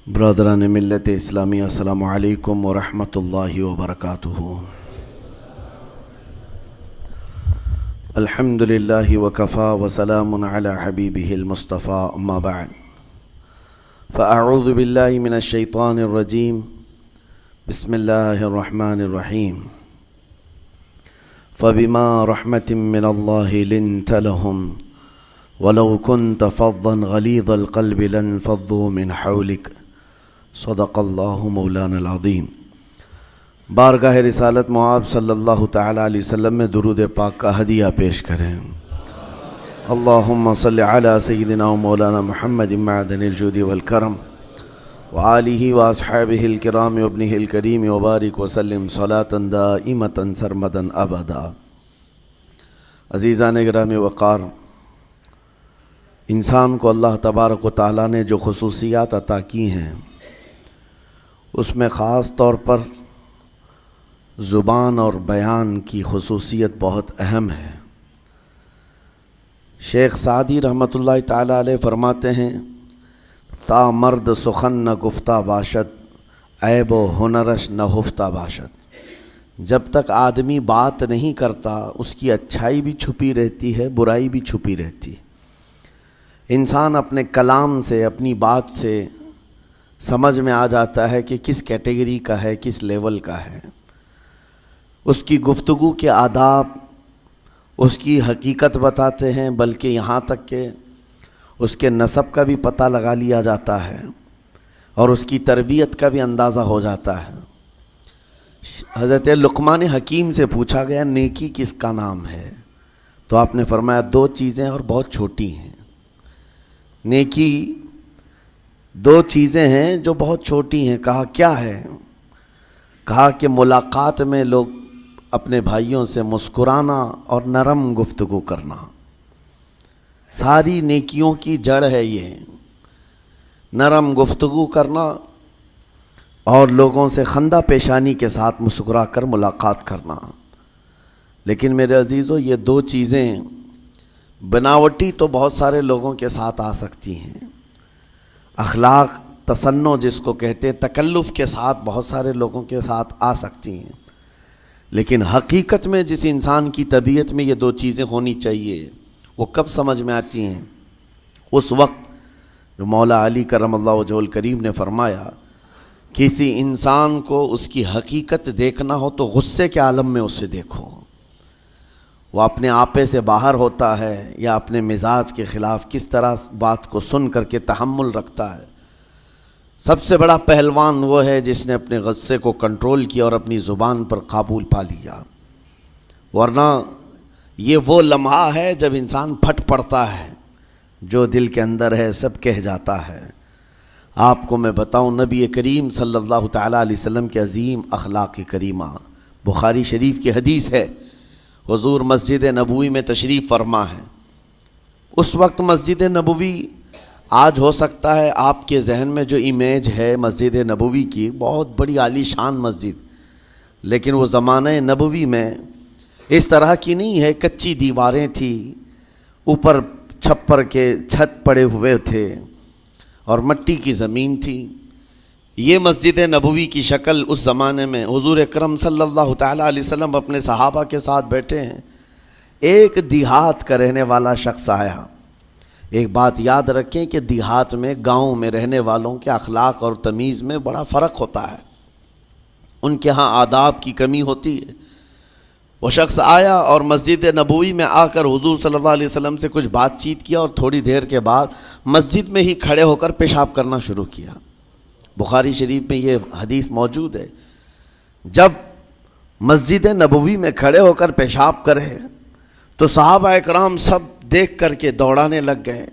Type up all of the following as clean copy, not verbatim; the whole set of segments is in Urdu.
برادران ملت اسلامی، السلام علیکم ورحمۃ اللہ وبرکاتہ۔ الحمد للہ وکفا وسلام علی حبیبہ المصطفیٰ، اما بعد فاعوذ باللہ من الشیطان الرجیم، بسم اللہ الرحمن الرحیم۔ فبما رحمۃ من اللہ لنت لهم ولو كنت فظا غلیظ القلب لانفضوا من حولک، صدق اللہ مولانا العظیم۔ بارگاہ رسالت معاب صلی اللہ تعالیٰ علیہ وسلم میں درود پاک کا ہدیہ پیش کریں۔ اللہم صلی علی سیدنا و مولانا محمد معدن الجود والکرم وآلہ واصحابہ الکرام وابنہ الکریم وبارک وسلم صلاۃ دائمۃ سرمدا ابدا۔ عزیزان گرامی وقار، انسان کو اللہ تبارک و تعالیٰ نے جو خصوصیات عطا کی ہیں، اس میں خاص طور پر زبان اور بیان کی خصوصیت بہت اہم ہے۔ شیخ سعدی رحمۃ اللہ تعالیٰ علیہ فرماتے ہیں، تا مرد سخن نہ گفتہ باشد، عیب و ہنرش نہ ہفتہ باشد۔ جب تک آدمی بات نہیں کرتا، اس کی اچھائی بھی چھپی رہتی ہے، برائی بھی چھپی رہتی ہے۔ انسان اپنے کلام سے، اپنی بات سے سمجھ میں آ جاتا ہے کہ کس کیٹیگری کا ہے، کس لیول کا ہے۔ اس کی گفتگو کے آداب اس کی حقیقت بتاتے ہیں، بلکہ یہاں تک کہ اس کے نسب کا بھی پتہ لگا لیا جاتا ہے اور اس کی تربیت کا بھی اندازہ ہو جاتا ہے۔ حضرت لقمان حکیم سے پوچھا گیا، نیکی کس کا نام ہے؟ تو آپ نے فرمایا، دو چیزیں اور بہت چھوٹی ہیں۔ نیکی دو چیزیں ہیں جو بہت چھوٹی ہیں۔ کہا کیا ہے؟ کہا کہ ملاقات میں لوگ اپنے بھائیوں سے مسکرانا اور نرم گفتگو کرنا۔ ساری نیکیوں کی جڑ ہے یہ، نرم گفتگو کرنا اور لوگوں سے خندہ پیشانی کے ساتھ مسکرا کر ملاقات کرنا۔ لیکن میرے عزیزو، یہ دو چیزیں بناوٹی تو بہت سارے لوگوں کے ساتھ آ سکتی ہیں، اخلاق تصنع جس کو کہتے ہیں، تکلف کے ساتھ بہت سارے لوگوں کے ساتھ آ سکتی ہیں، لیکن حقیقت میں جس انسان کی طبیعت میں یہ دو چیزیں ہونی چاہیے، وہ کب سمجھ میں آتی ہیں؟ اس وقت جو مولا علی کرم اللہ وجہہ الکریم نے فرمایا، کسی انسان کو اس کی حقیقت دیکھنا ہو تو غصے کے عالم میں اسے دیکھو۔ وہ اپنے آپے سے باہر ہوتا ہے یا اپنے مزاج کے خلاف کس طرح بات کو سن کر کے تحمل رکھتا ہے۔ سب سے بڑا پہلوان وہ ہے جس نے اپنے غصے کو کنٹرول کیا اور اپنی زبان پر قابو پا لیا، ورنہ یہ وہ لمحہ ہے جب انسان پھٹ پڑتا ہے، جو دل کے اندر ہے سب کہہ جاتا ہے۔ آپ کو میں بتاؤں، نبی کریم صلی اللہ تعالیٰ علیہ وسلم کے عظیم اخلاق کریمہ، بخاری شریف کی حدیث ہے، حضور مسجد نبوی میں تشریف فرما ہے۔ اس وقت مسجد نبوی، آج ہو سکتا ہے آپ کے ذہن میں جو امیج ہے مسجد نبوی کی، بہت بڑی عالی شان مسجد، لیکن وہ زمانہ نبوی میں اس طرح کی نہیں ہے۔ کچی دیواریں تھی، اوپر چھپر کے چھت پڑے ہوئے تھے اور مٹی کی زمین تھی۔ یہ مسجد نبوی کی شکل اس زمانے میں حضور اکرم صلی اللہ تعالیٰ علیہ وسلم اپنے صحابہ کے ساتھ بیٹھے ہیں۔ ایک دیہات کا رہنے والا شخص آیا۔ ایک بات یاد رکھیں کہ دیہات میں، گاؤں میں رہنے والوں کے اخلاق اور تمیز میں بڑا فرق ہوتا ہے، ان کے ہاں آداب کی کمی ہوتی ہے۔ وہ شخص آیا اور مسجد نبوی میں آ کر حضور صلی اللہ علیہ وسلم سے کچھ بات چیت کیا اور تھوڑی دیر کے بعد مسجد میں ہی کھڑے ہو کر پیشاب کرنا شروع کیا۔ بخاری شریف میں یہ حدیث موجود ہے۔ جب مسجد نبوی میں کھڑے ہو کر پیشاب کرے تو صحابہ اکرام سب دیکھ کر کے دوڑانے لگ گئے،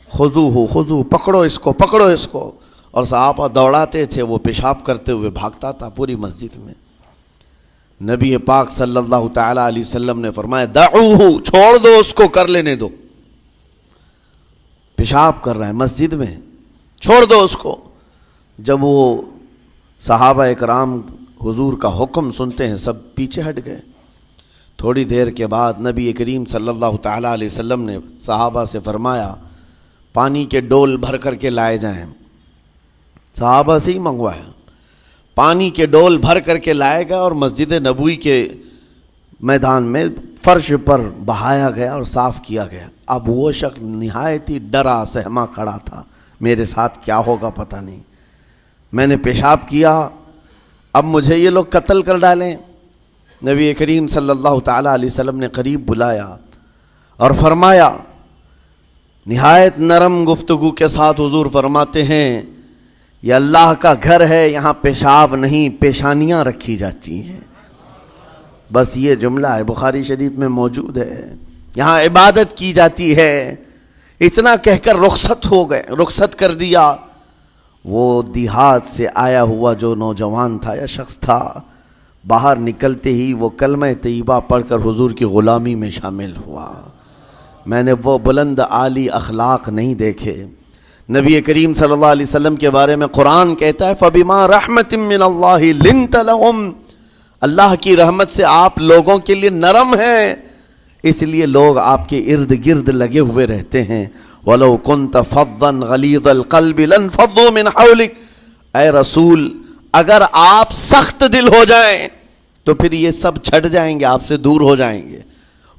خذوہ خذوہ، پکڑو اس کو، پکڑو اس کو، اور صحابہ دوڑاتے تھے، وہ پیشاب کرتے ہوئے بھاگتا تھا پوری مسجد میں۔ نبی پاک صلی اللہ تعالیٰ علیہ وسلم نے فرمایا، دعوہ، چھوڑ دو اس کو، کر لینے دو، پیشاب کر رہا ہے مسجد میں، چھوڑ دو اس کو۔ جب وہ صحابہ اکرام حضور کا حکم سنتے ہیں، سب پیچھے ہٹ گئے۔ تھوڑی دیر کے بعد نبی کریم صلی اللہ تعالیٰ علیہ وسلم نے صحابہ سے فرمایا، پانی کے ڈول بھر کر کے لائے جائیں۔ صحابہ سے ہی منگوایا، پانی کے ڈول بھر کر کے لائے گا اور مسجد نبوی کے میدان میں فرش پر بہایا گیا اور صاف کیا گیا۔ اب وہ شخص نہایت ہی ڈرا سہما کھڑا تھا، میرے ساتھ کیا ہوگا پتہ نہیں، میں نے پیشاب کیا، اب مجھے یہ لوگ قتل کر ڈالیں۔ نبی کریم صلی اللہ تعالیٰ علیہ وسلم نے قریب بلایا اور فرمایا، نہایت نرم گفتگو کے ساتھ حضور فرماتے ہیں، یہ اللہ کا گھر ہے، یہاں پیشاب نہیں پیشانیاں رکھی جاتی ہیں۔ بس یہ جملہ ہے، بخاری شریف میں موجود ہے، یہاں عبادت کی جاتی ہے۔ اتنا کہہ کر رخصت ہو گئے، رخصت کر دیا۔ وہ دیہات سے آیا ہوا جو نوجوان تھا یا شخص تھا، باہر نکلتے ہی وہ کلمہ طیبہ پڑھ کر حضور کی غلامی میں شامل ہوا۔ میں نے وہ بلند عالی اخلاق نہیں دیکھے۔ نبی کریم صلی اللہ علیہ وسلم کے بارے میں قرآن کہتا ہے، فَبِمَا رَحْمَةٍ مِّنَ اللَّهِ لِنْتَ لَهُمْ، اللہ کی رحمت سے آپ لوگوں کے لیے نرم ہیں، اس لیے لوگ آپ کے ارد گرد لگے ہوئے رہتے ہیں۔ وَلَوْ كُنْتَ فَظًّا غَلِيظَ الْقَلْبِ لَانْفَضُّوا مِنْ حَوْلِكَ، اے رسول اگر آپ سخت دل ہو جائیں تو پھر یہ سب چھٹ جائیں گے، آپ سے دور ہو جائیں گے۔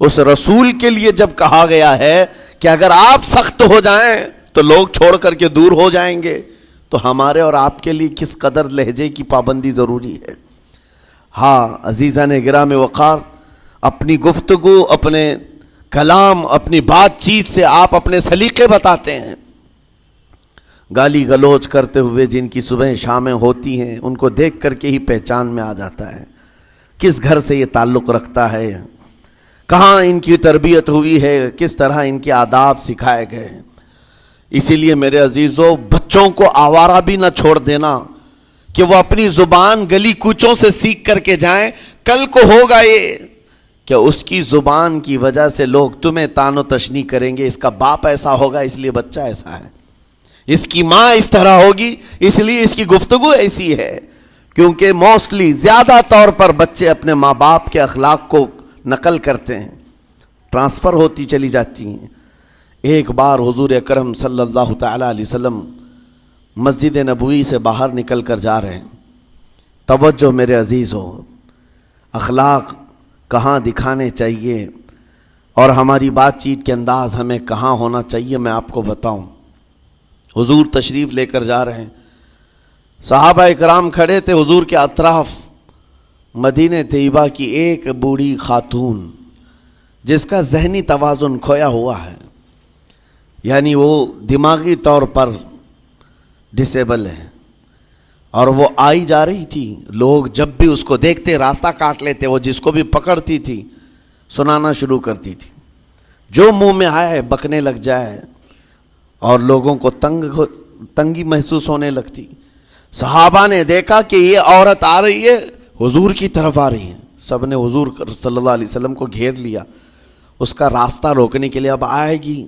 اس رسول کے لیے جب کہا گیا ہے کہ اگر آپ سخت ہو جائیں تو لوگ چھوڑ کر کے دور ہو جائیں گے، تو ہمارے اور آپ کے لیے کس قدر لہجے کی پابندی ضروری ہے۔ ہاں عزیزان گرام وقار، اپنی گفتگو، اپنے کلام، اپنی بات چیت سے آپ اپنے سلیقے بتاتے ہیں۔ گالی گلوچ کرتے ہوئے جن کی صبح شامیں ہوتی ہیں، ان کو دیکھ کر کے ہی پہچان میں آ جاتا ہے کس گھر سے یہ تعلق رکھتا ہے، کہاں ان کی تربیت ہوئی ہے، کس طرح ان کے آداب سکھائے گئے۔ اسی لیے میرے عزیزو، بچوں کو آوارہ بھی نہ چھوڑ دینا کہ وہ اپنی زبان گلی کوچوں سے سیکھ کر کے جائیں۔ کل کو ہوگا یہ کہ اس کی زبان کی وجہ سے لوگ تمہیں تان و تشنیع کریں گے، اس کا باپ ایسا ہوگا اس لیے بچہ ایسا ہے، اس کی ماں اس طرح ہوگی اس لیے اس کی گفتگو ایسی ہے۔ کیونکہ موسٹلی زیادہ طور پر بچے اپنے ماں باپ کے اخلاق کو نقل کرتے ہیں، ٹرانسفر ہوتی چلی جاتی ہیں۔ ایک بار حضور اکرم صلی اللہ تعالیٰ علیہ وسلم مسجد نبوی سے باہر نکل کر جا رہے ہیں۔ توجہ میرے عزیزو، اخلاق کہاں دکھانے چاہیے اور ہماری بات چیت کے انداز ہمیں کہاں ہونا چاہیے، میں آپ کو بتاؤں۔ حضور تشریف لے کر جا رہے ہیں، صحابہ اکرام کھڑے تھے حضور کے اطراف۔ مدینہ طیبہ کی ایک بوڑھی خاتون جس کا ذہنی توازن کھویا ہوا ہے، یعنی وہ دماغی طور پر ڈسیبل ہے، اور وہ آئی جا رہی تھی۔ لوگ جب بھی اس کو دیکھتے راستہ کاٹ لیتے، وہ جس کو بھی پکڑتی تھی سنانا شروع کرتی تھی، جو منہ میں آئے بکنے لگ جائے، اور لوگوں کو تنگی محسوس ہونے لگتی۔ صحابہ نے دیکھا کہ یہ عورت آ رہی ہے، حضور کی طرف آ رہی ہے، سب نے حضور صلی اللہ علیہ وسلم کو گھیر لیا، اس کا راستہ روکنے کے لیے اب آئے گی۔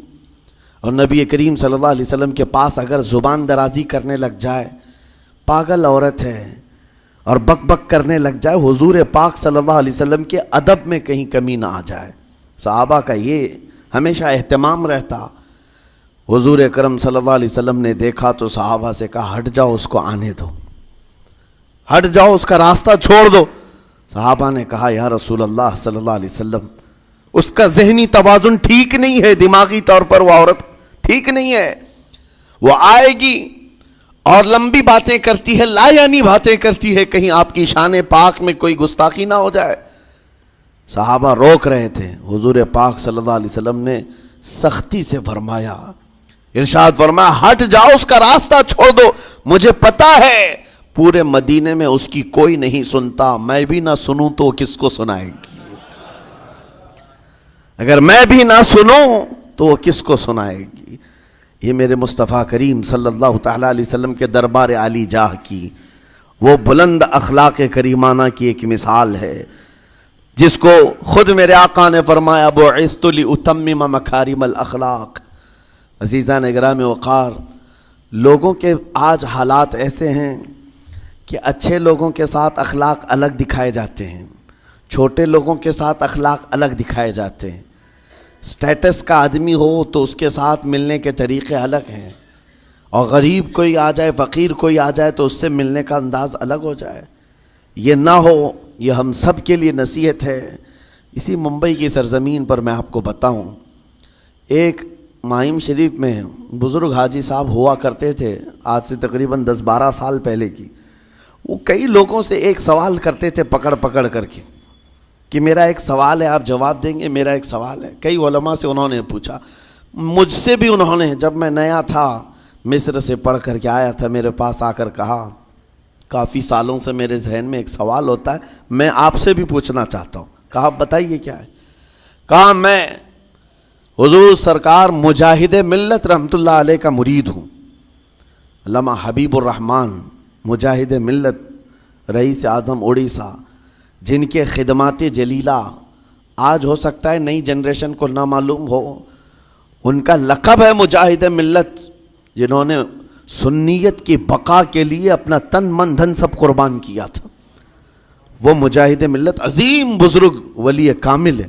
اور نبی کریم صلی اللہ علیہ وسلم کے پاس اگر زبان درازی کرنے لگ جائے، پاگل عورت ہے، اور بک بک کرنے لگ جائے، حضور پاک صلی اللہ علیہ وسلم کے ادب میں کہیں کمی نہ آ جائے۔ صحابہ کا یہ ہمیشہ اہتمام رہتا۔ حضور اکرم صلی اللہ علیہ وسلم نے دیکھا تو صحابہ سے کہا، ہٹ جاؤ، اس کو آنے دو، ہٹ جاؤ، اس کا راستہ چھوڑ دو۔ صحابہ نے کہا، یا رسول اللہ صلی اللہ علیہ وسلم، اس کا ذہنی توازن ٹھیک نہیں ہے، دماغی طور پر وہ عورت ٹھیک نہیں ہے، وہ آئے گی اور لمبی باتیں کرتی ہے، لا یعنی باتیں کرتی ہے، کہیں آپ کی شان پاک میں کوئی گستاخی نہ ہو جائے۔ صحابہ روک رہے تھے، حضور پاک صلی اللہ علیہ وسلم نے سختی سے فرمایا، ارشاد فرمایا، ہٹ جاؤ، اس کا راستہ چھوڑ دو، مجھے پتا ہے پورے مدینے میں اس کی کوئی نہیں سنتا، میں بھی نہ سنوں تو کس کو سنائے گی، اگر میں بھی نہ سنوں تو وہ کس کو سنائے گی۔ یہ میرے مصطفیٰ کریم صلی اللہ تعالیٰ علیہ وسلم کے دربار عالی جاہ کی وہ بلند اخلاق کریمانہ کی ایک مثال ہے، جس کو خود میرے آقا نے فرمایا، بعثت لأتمم مکارم الاخلاق۔ عزیزان گرامی وقار، لوگوں کے آج حالات ایسے ہیں کہ اچھے لوگوں کے ساتھ اخلاق الگ دکھائے جاتے ہیں، چھوٹے لوگوں کے ساتھ اخلاق الگ دکھائے جاتے ہیں۔ سٹیٹس کا آدمی ہو تو اس کے ساتھ ملنے کے طریقے الگ ہیں، اور غریب کوئی آ جائے، فقیر کوئی آ جائے تو اس سے ملنے کا انداز الگ ہو جائے. یہ نہ ہو، یہ ہم سب کے لیے نصیحت ہے. اسی ممبئی کی سرزمین پر میں آپ کو بتاؤں، ایک ماہم شریف میں بزرگ حاجی صاحب ہوا کرتے تھے، آج سے تقریباً 10-12 سال پہلے کی. وہ کئی لوگوں سے ایک سوال کرتے تھے پکڑ پکڑ کر کے کہ میرا ایک سوال ہے، آپ جواب دیں گے، میرا ایک سوال ہے. کئی علماء سے انہوں نے پوچھا، مجھ سے بھی انہوں نے، جب میں نیا تھا مصر سے پڑھ کر کے آیا تھا، میرے پاس آ کر کہا کافی سالوں سے میرے ذہن میں ایک سوال ہوتا ہے، میں آپ سے بھی پوچھنا چاہتا ہوں. کہا بتائیے کیا ہے؟ کہا میں حضور سرکار مجاہد ملت رحمۃ اللہ علیہ کا مرید ہوں. علامہ حبیب الرحمن مجاہد ملت، رئیس اعظم اڑیسہ، جن کے خدمات جلیلہ آج ہو سکتا ہے نئی جنریشن کو نہ معلوم ہو، ان کا لقب ہے مجاہد ملت، جنہوں نے سنیت کی بقا کے لیے اپنا تن من دھن سب قربان کیا تھا. وہ مجاہد ملت عظیم بزرگ ولی کامل ہے.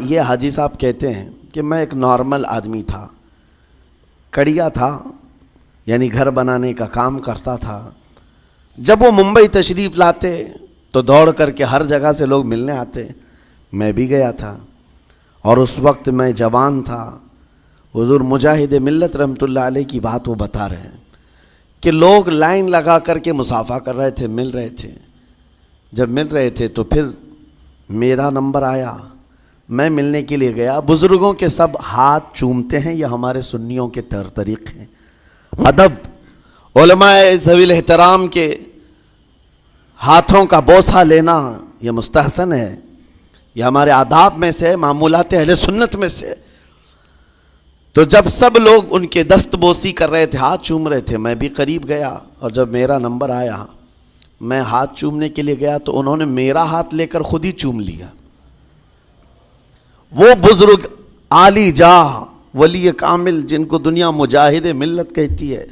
یہ حاجی صاحب کہتے ہیں کہ میں ایک نارمل آدمی تھا، کڑیا تھا، یعنی گھر بنانے کا کام کرتا تھا. جب وہ ممبئی تشریف لاتے تو دوڑ کر کے ہر جگہ سے لوگ ملنے آتے، میں بھی گیا تھا. اور اس وقت میں جوان تھا. حضور مجاہد ملت رحمۃ اللہ علیہ کی بات وہ بتا رہے ہیں کہ لوگ لائن لگا کر کے مصافحہ کر رہے تھے، مل رہے تھے. جب مل رہے تھے تو پھر میرا نمبر آیا، میں ملنے کے لیے گیا. بزرگوں کے سب ہاتھ چومتے ہیں، یہ ہمارے سنیوں کے طریقے ہیں. ادب، علماء ذوی الاحترام کے ہاتھوں کا بوسہ لینا یہ مستحسن ہے، یہ ہمارے آداب میں سے، معمولات اہل سنت میں سے. تو جب سب لوگ ان کے دست بوسی کر رہے تھے، ہاتھ چوم رہے تھے، میں بھی قریب گیا. اور جب میرا نمبر آیا، میں ہاتھ چومنے کے لیے گیا تو انہوں نے میرا ہاتھ لے کر خود ہی چوم لیا. وہ بزرگ عالی جاہ ولی کامل جن کو دنیا مجاہد ملت کہتی ہے،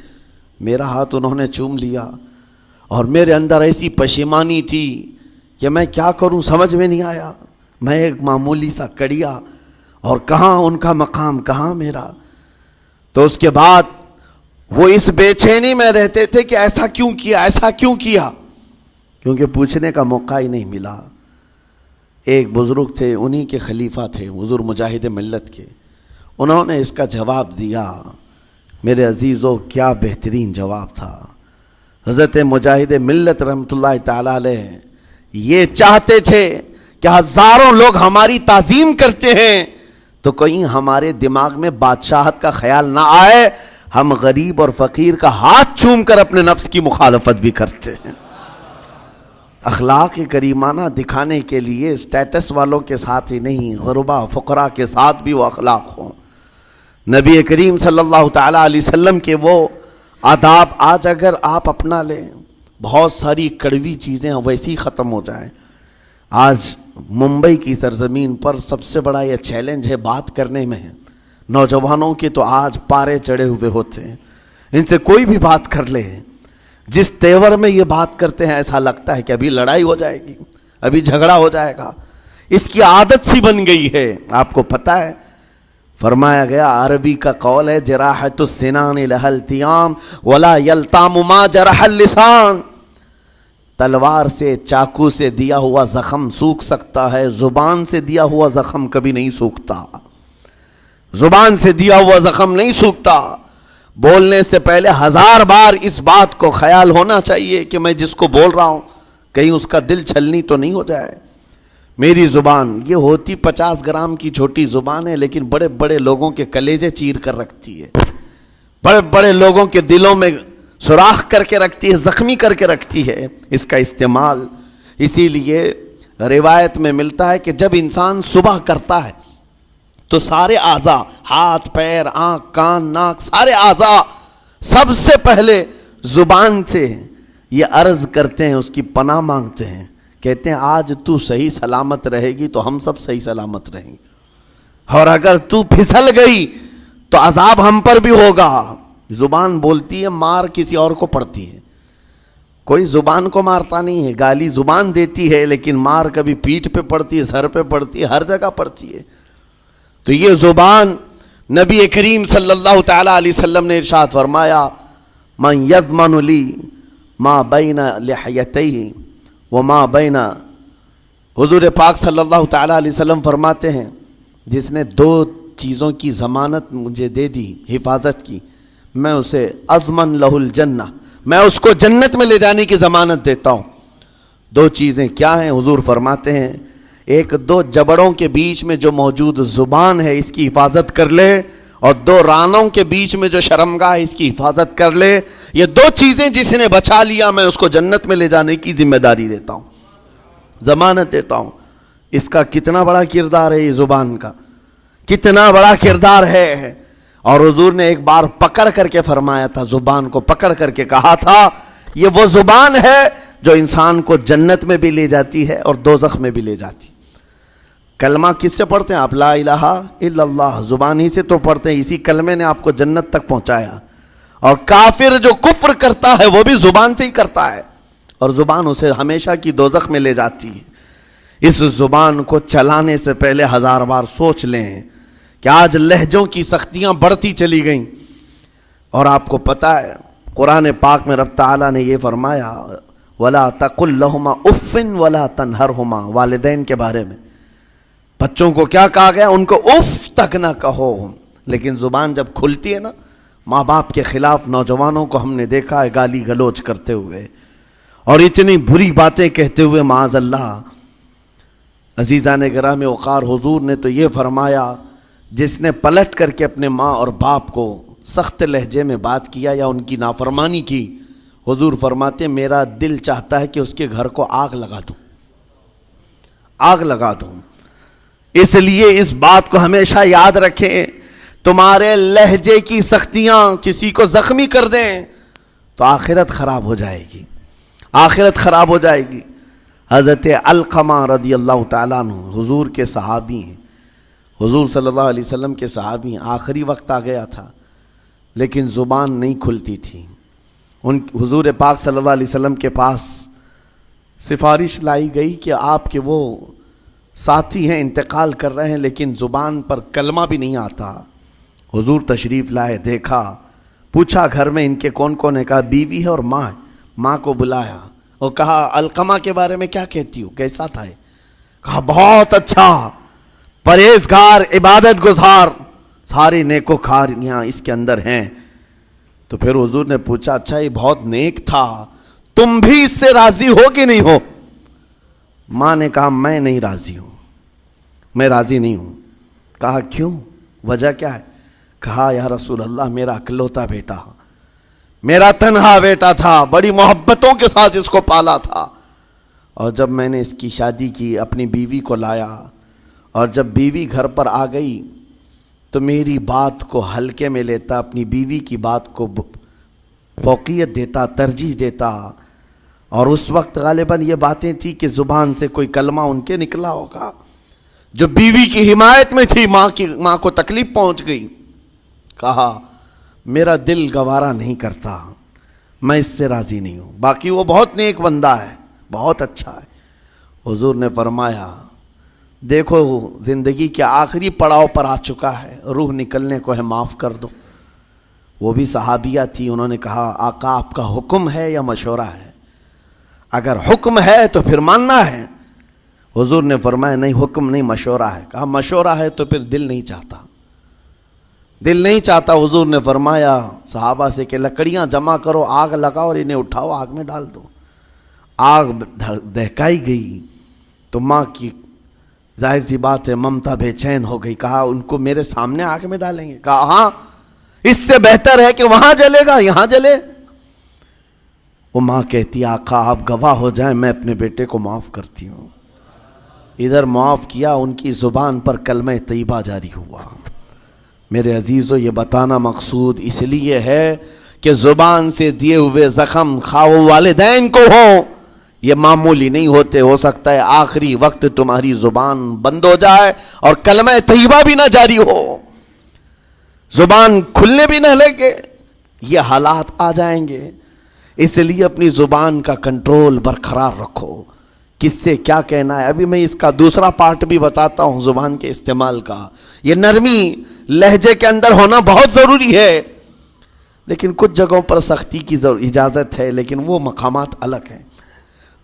میرا ہاتھ انہوں نے چوم لیا. اور میرے اندر ایسی پشیمانی تھی کہ میں کیا کروں، سمجھ میں نہیں آیا. میں ایک معمولی سا کڑیا، اور کہاں ان کا مقام، کہاں میرا. تو اس کے بعد وہ اس بے چینی میں رہتے تھے کہ ایسا کیوں کیا، ایسا کیوں کیا، کیونکہ پوچھنے کا موقع ہی نہیں ملا. ایک بزرگ تھے، انہی کے خلیفہ تھے حضور مجاہد ملت کے، انہوں نے اس کا جواب دیا. میرے عزیزو، کیا بہترین جواب تھا. حضرت مجاہد ملت رحمۃ اللہ تعالی علیہ یہ چاہتے تھے کہ ہزاروں لوگ ہماری تعظیم کرتے ہیں تو کہیں ہمارے دماغ میں بادشاہت کا خیال نہ آئے، ہم غریب اور فقیر کا ہاتھ چوم کر اپنے نفس کی مخالفت بھی کرتے ہیں. اخلاق کریمانہ دکھانے کے لیے اسٹیٹس والوں کے ساتھ ہی نہیں، غربا فقراء کے ساتھ بھی وہ اخلاق ہوں. نبی کریم صلی اللہ تعالیٰ علیہ وسلم کے وہ آداب آج اگر آپ اپنا لیں، بہت ساری کڑوی چیزیں ویسی ختم ہو جائیں. آج ممبئی کی سرزمین پر سب سے بڑا یہ چیلنج ہے بات کرنے میں. نوجوانوں کے تو آج پارے چڑھے ہوئے ہوتے ہیں، ان سے کوئی بھی بات کر لے، جس تیور میں یہ بات کرتے ہیں ایسا لگتا ہے کہ ابھی لڑائی ہو جائے گی، ابھی جھگڑا ہو جائے گا. اس کی عادت سی بن گئی ہے. آپ کو پتہ ہے فرمایا گیا، عربی کا قول ہے، جراحت السنان لها التیام ولا یلتام ما جرح اللسان. تلوار سے، چاقو سے دیا ہوا زخم سوکھ سکتا ہے، زبان سے دیا ہوا زخم کبھی نہیں سوکھتا. زبان سے دیا ہوا زخم نہیں سوکھتا. بولنے سے پہلے 1000 بار اس بات کو خیال ہونا چاہیے کہ میں جس کو بول رہا ہوں کہیں اس کا دل چھلنی تو نہیں ہو جائے. میری زبان یہ ہوتی 50 گرام کی چھوٹی زبان ہے، لیکن بڑے بڑے لوگوں کے کلیجے چیر کر رکھتی ہے، بڑے بڑے لوگوں کے دلوں میں سوراخ کر کے رکھتی ہے، زخمی کر کے رکھتی ہے اس کا استعمال. اسی لیے روایت میں ملتا ہے کہ جب انسان صبح کرتا ہے تو سارے اعضاء، ہاتھ، پیر، آنکھ، کان، ناک، سارے اعضاء سب سے پہلے زبان سے یہ عرض کرتے ہیں، اس کی پناہ مانگتے ہیں. کہتے ہیں آج تو صحیح سلامت رہے گی تو ہم سب صحیح سلامت رہیں گے، اور اگر تو پھسل گئی تو عذاب ہم پر بھی ہوگا. زبان بولتی ہے، مار کسی اور کو پڑتی ہے. کوئی زبان کو مارتا نہیں ہے، گالی زبان دیتی ہے، لیکن مار کبھی پیٹھ پہ پڑتی ہے، سر پہ پڑتی ہے، ہر جگہ پڑتی ہے. تو یہ زبان نبی کریم صلی اللہ تعالیٰ علیہ وسلم نے ارشاد فرمایا من یضمن لی ما بین لحیتیہ وما بین، حضور پاک صلی اللہ تعالیٰ علیہ وسلم فرماتے ہیں جس نے دو چیزوں کی ضمانت مجھے دے دی، حفاظت کی، میں اسے اضمن لہ الجنہ، میں اس کو جنت میں لے جانے کی ضمانت دیتا ہوں۔ دو چیزیں کیا ہیں؟ حضور فرماتے ہیں ایک دو جبڑوں کے بیچ میں جو موجود زبان ہے اس کی حفاظت کر لے، اور دو رانوں کے بیچ میں جو شرمگاہ ہے اس کی حفاظت کر لے، یہ دو چیزیں جس نے بچا لیا میں اس کو جنت میں لے جانے کی ذمہ داری دیتا ہوں، ضمانت دیتا ہوں۔ اس کا کتنا بڑا کردار ہے، یہ زبان کا کتنا بڑا کردار ہے۔ اور حضور نے ایک بار پکڑ کر کے فرمایا تھا، زبان کو پکڑ کر کے کہا تھا یہ وہ زبان ہے جو انسان کو جنت میں بھی لے جاتی ہے اور دوزخ میں بھی لے جاتی۔ کلمہ کس سے پڑھتے ہیں آپ؟ لا الہ الا اللہ، زبان ہی سے تو پڑھتے ہیں، اسی کلمے نے آپ کو جنت تک پہنچایا۔ اور کافر جو کفر کرتا ہے وہ بھی زبان سے ہی کرتا ہے، اور زبان اسے ہمیشہ کی دوزخ میں لے جاتی ہے۔ اس زبان کو چلانے سے پہلے 1000 بار سوچ لیں کہ آج لہجوں کی سختیاں بڑھتی چلی گئیں، اور آپ کو پتہ ہے قرآن پاک میں رب تعالیٰ نے یہ فرمایا وَلَا تَقُلْ لَهُمَا اُفٍّ وَلَا تَنْهَرْهُمَا، والدین کے بارے میں بچوں کو کیا کہا گیا؟ ان کو اف تک نہ کہو۔ لیکن زبان جب کھلتی ہے نا، ماں باپ کے خلاف نوجوانوں کو ہم نے دیکھا ہے گالی گلوچ کرتے ہوئے اور اتنی بری باتیں کہتے ہوئے، معاذ اللہ۔ عزیزان گرامی وقار، حضور نے تو یہ فرمایا جس نے پلٹ کر کے اپنے ماں اور باپ کو سخت لہجے میں بات کیا یا ان کی نافرمانی کی، حضور فرماتے میرا دل چاہتا ہے کہ اس کے گھر کو آگ لگا دوں، آگ لگا دوں۔ اس لیے اس بات کو ہمیشہ یاد رکھیں، تمہارے لہجے کی سختیاں کسی کو زخمی کر دیں تو آخرت خراب ہو جائے گی، آخرت خراب ہو جائے گی۔ حضرت علقمہ رضی اللہ تعالیٰ عنہ حضور کے صحابی ہیں، حضور صلی اللہ علیہ وسلم کے صحابی ہیں، آخری وقت آ گیا تھا لیکن زبان نہیں کھلتی تھی۔ ان حضور پاک صلی اللہ علیہ وسلم کے پاس سفارش لائی گئی کہ آپ کے وہ ساتھی ہیں انتقال کر رہے ہیں لیکن زبان پر کلمہ بھی نہیں آتا۔ حضور تشریف لائے، دیکھا، پوچھا گھر میں ان کے کون کون ہے؟ کہا بیوی ہے اور ماں ہے۔ ماں کو بلایا اور کہا علقمہ کے بارے میں کیا کہتی ہو، کیسا تھا؟ کہا بہت اچھا، پرہیزگار، عبادت گزار، سارے نیکوکاریاں اس کے اندر ہیں۔ تو پھر حضور نے پوچھا اچھا یہ بہت نیک تھا، تم بھی اس سے راضی ہو کہ نہیں ہو؟ ماں نے کہا میں نہیں راضی ہوں، میں راضی نہیں ہوں۔ کہا کیوں، وجہ کیا ہے؟ کہا یا رسول اللہ میرا اکلوتا بیٹا، میرا تنہا بیٹا تھا، بڑی محبتوں کے ساتھ اس کو پالا تھا، اور جب میں نے اس کی شادی کی اپنی بیوی کو لایا، اور جب بیوی گھر پر آ گئی تو میری بات کو ہلکے میں لیتا، اپنی بیوی کی بات کو فوقیت دیتا، ترجیح دیتا، اور اس وقت غالباً یہ باتیں تھی کہ زبان سے کوئی کلمہ ان کے نکلا ہوگا جو بیوی کی حمایت میں تھی، ماں کو تکلیف پہنچ گئی۔ کہا میرا دل گوارا نہیں کرتا، میں اس سے راضی نہیں ہوں، باقی وہ بہت نیک بندہ ہے، بہت اچھا ہے۔ حضور نے فرمایا دیکھو زندگی کے آخری پڑاؤ پر آ چکا ہے، روح نکلنے کو ہے، معاف کر دو۔ وہ بھی صحابیہ تھی، انہوں نے کہا آقا آپ کا حکم ہے یا مشورہ ہے؟ اگر حکم ہے تو پھر ماننا ہے۔ حضور نے فرمایا نہیں، حکم نہیں، مشورہ ہے۔ کہا مشورہ ہے تو پھر دل نہیں چاہتا، دل نہیں چاہتا۔ حضور نے فرمایا صحابہ سے کہ لکڑیاں جمع کرو، آگ لگاؤ اور انہیں اٹھاؤ، آگ میں ڈال دو۔ آگ دہکائی گئی تو ماں کی ظاہر سی بات ہے ممتا بے چین ہو گئی۔ کہا ان کو میرے سامنے آگ میں ڈالیں گے؟ کہا ہاں، اس سے بہتر ہے کہ وہاں جلے گا، یہاں جلے۔ وہ ماں کہتی آقا آپ گواہ ہو جائیں، میں اپنے بیٹے کو معاف کرتی ہوں۔ ادھر معاف کیا، ان کی زبان پر کلمہ طیبہ جاری ہوا۔ میرے عزیزو یہ بتانا مقصود اس لیے ہے کہ زبان سے دیے ہوئے زخم خواہ والدین کو ہو، یہ معمولی نہیں ہوتے۔ ہو سکتا ہے آخری وقت تمہاری زبان بند ہو جائے اور کلمہ طیبہ بھی نہ جاری ہو، زبان کھلنے بھی نہ لگے، یہ حالات آ جائیں گے۔ اس لیے اپنی زبان کا کنٹرول برقرار رکھو، کس سے کیا کہنا ہے۔ ابھی میں اس کا دوسرا پارٹ بھی بتاتا ہوں زبان کے استعمال کا۔ یہ نرمی لہجے کے اندر ہونا بہت ضروری ہے، لیکن کچھ جگہوں پر سختی کی اجازت ہے، لیکن وہ مقامات الگ ہیں۔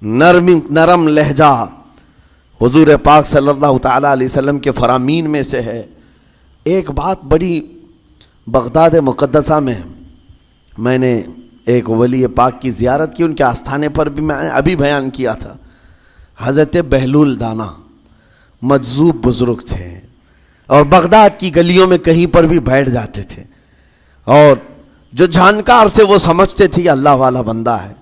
نرم لہجہ حضور پاک صلی اللہ تعالیٰ علیہ وسلم کے فرامین میں سے ہے۔ ایک بات بڑی بغداد مقدسہ میں نے ایک ولی پاک کی زیارت کی، ان کے آستانے پر بھی میں ابھی بیان کیا تھا۔ حضرت بہلول دانا مجذوب بزرگ تھے، اور بغداد کی گلیوں میں کہیں پر بھی بیٹھ جاتے تھے، اور جو جانکار تھے وہ سمجھتے تھے یہ اللہ والا بندہ ہے۔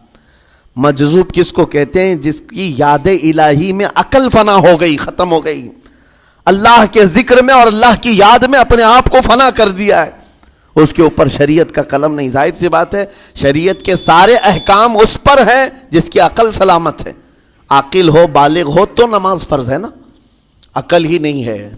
مجذوب کس کو کہتے ہیں؟ جس کی یاد الہی میں عقل فنا ہو گئی، ختم ہو گئی، اللہ کے ذکر میں اور اللہ کی یاد میں اپنے آپ کو فنا کر دیا ہے، اس کے اوپر شریعت کا قلم نہیں۔ ظاہر سی بات ہے شریعت کے سارے احکام اس پر ہیں جس کی عقل سلامت ہے۔ عاقل ہو، بالغ ہو تو نماز فرض ہے نا، عقل ہی نہیں ہے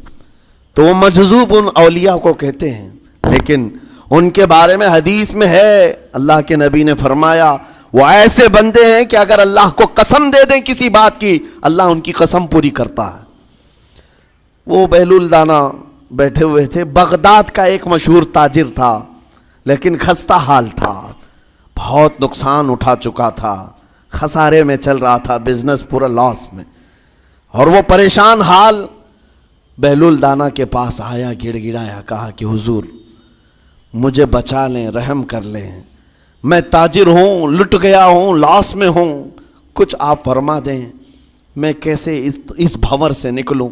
تو وہ مجذوب ان اولیاء کو کہتے ہیں۔ لیکن ان کے بارے میں حدیث میں ہے، اللہ کے نبی نے فرمایا وہ ایسے بندے ہیں کہ اگر اللہ کو قسم دے دیں کسی بات کی، اللہ ان کی قسم پوری کرتا ہے۔ وہ بہلول دانا بیٹھے ہوئے تھے، بغداد کا ایک مشہور تاجر تھا، لیکن خستہ حال تھا، بہت نقصان اٹھا چکا تھا، خسارے میں چل رہا تھا، بزنس پورا لاس میں، اور وہ پریشان حال بہلول دانا کے پاس آیا، گڑ گڑایا، کہا کہ حضور مجھے بچا لیں، رحم کر لیں، میں تاجر ہوں، لٹ گیا ہوں، لاس میں ہوں، کچھ آپ فرما دیں، میں کیسے اس بھنور سے نکلوں؟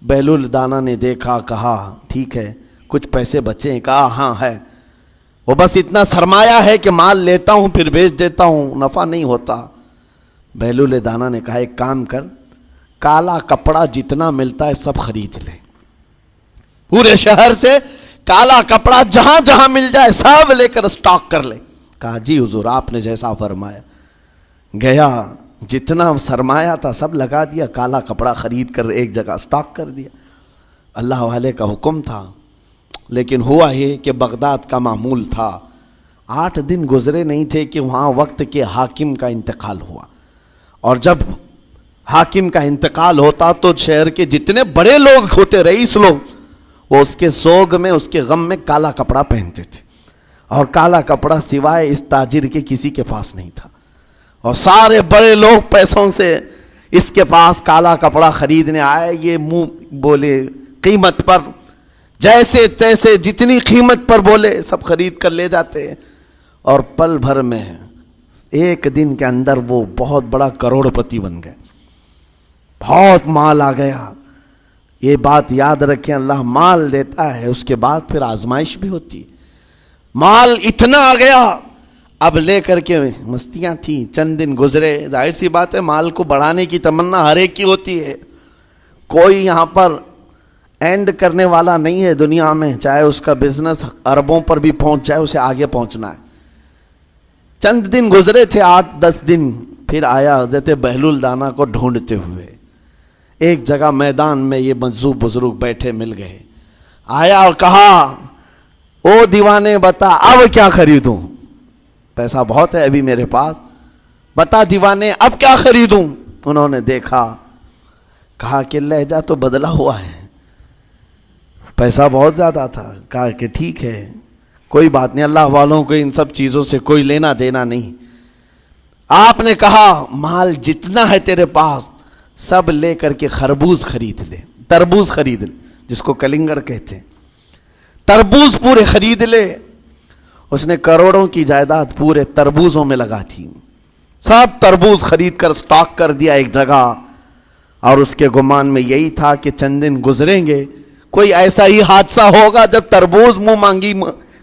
بہلول دانا نے دیکھا، کہا ٹھیک ہے کچھ پیسے بچے ہیں؟ کہا ہاں ہے، وہ بس اتنا سرمایہ ہے کہ مال لیتا ہوں پھر بیچ دیتا ہوں، نفع نہیں ہوتا۔ بہلول دانا نے کہا ایک کام کر، کالا کپڑا جتنا ملتا ہے سب خرید لے، پورے شہر سے کالا کپڑا جہاں جہاں مل جائے سب لے کر اسٹاک کر لے۔ کہا جی حضور آپ نے جیسا فرمایا۔ گیا، جتنا سرمایہ تھا سب لگا دیا، کالا کپڑا خرید کر ایک جگہ اسٹاک کر دیا۔ اللہ والے کا حکم تھا، لیکن ہوا یہ کہ بغداد کا معمول تھا، 8 دن گزرے نہیں تھے کہ وہاں وقت کے حاکم کا انتقال ہوا، اور جب حاکم کا انتقال ہوتا تو شہر کے جتنے بڑے لوگ ہوتے، رئیس لوگ، وہ اس کے سوگ میں، اس کے غم میں کالا کپڑا پہنتے تھے، اور کالا کپڑا سوائے اس تاجر کے کسی کے پاس نہیں تھا، اور سارے بڑے لوگ پیسوں سے اس کے پاس کالا کپڑا خریدنے آئے، یہ منہ بولے قیمت پر، جیسے تیسے جتنی قیمت پر بولے سب خرید کر لے جاتے، اور پل بھر میں ایک دن کے اندر وہ بہت بڑا کروڑ پتی بن گئے، بہت مال آ گیا۔ یہ بات یاد رکھیں، اللہ مال دیتا ہے، اس کے بعد پھر آزمائش بھی ہوتی ہے۔ مال اتنا آ گیا، اب لے کر کے مستیاں تھیں، چند دن گزرے، ظاہر سی بات ہے مال کو بڑھانے کی تمنا ہر ایک کی ہوتی ہے، کوئی یہاں پر اینڈ کرنے والا نہیں ہے دنیا میں، چاہے اس کا بزنس اربوں پر بھی پہنچ جائے، اسے آگے پہنچنا ہے۔ چند دن گزرے تھے، 8-10 دن، پھر آیا حضرت بہلول دانا کو ڈھونڈتے ہوئے، ایک جگہ میدان میں یہ مجذوب بزرگ بیٹھے مل گئے، آیا اور کہا او دیوانے بتا اب کیا خریدوں، پیسہ بہت ہے ابھی میرے پاس، بتا دیوانے اب کیا خریدوں؟ انہوں نے دیکھا، کہا کہ لہجہ تو بدلا ہوا ہے، پیسہ بہت زیادہ تھا، کہا کہ ٹھیک ہے کوئی بات نہیں، اللہ والوں کو ان سب چیزوں سے کوئی لینا دینا نہیں۔ آپ نے کہا مال جتنا ہے تیرے پاس سب لے کر کے خربوز خرید لے، تربوز خرید لے، جس کو کلنگڑ کہتے ہیں، تربوز پورے خرید لے۔ اس نے کروڑوں کی جائیداد پورے تربوزوں میں لگا تھی، سب تربوز خرید کر سٹاک کر دیا ایک جگہ، اور اس کے گمان میں یہی تھا کہ چند دن گزریں گے، کوئی ایسا ہی حادثہ ہوگا جب تربوز منہ مانگی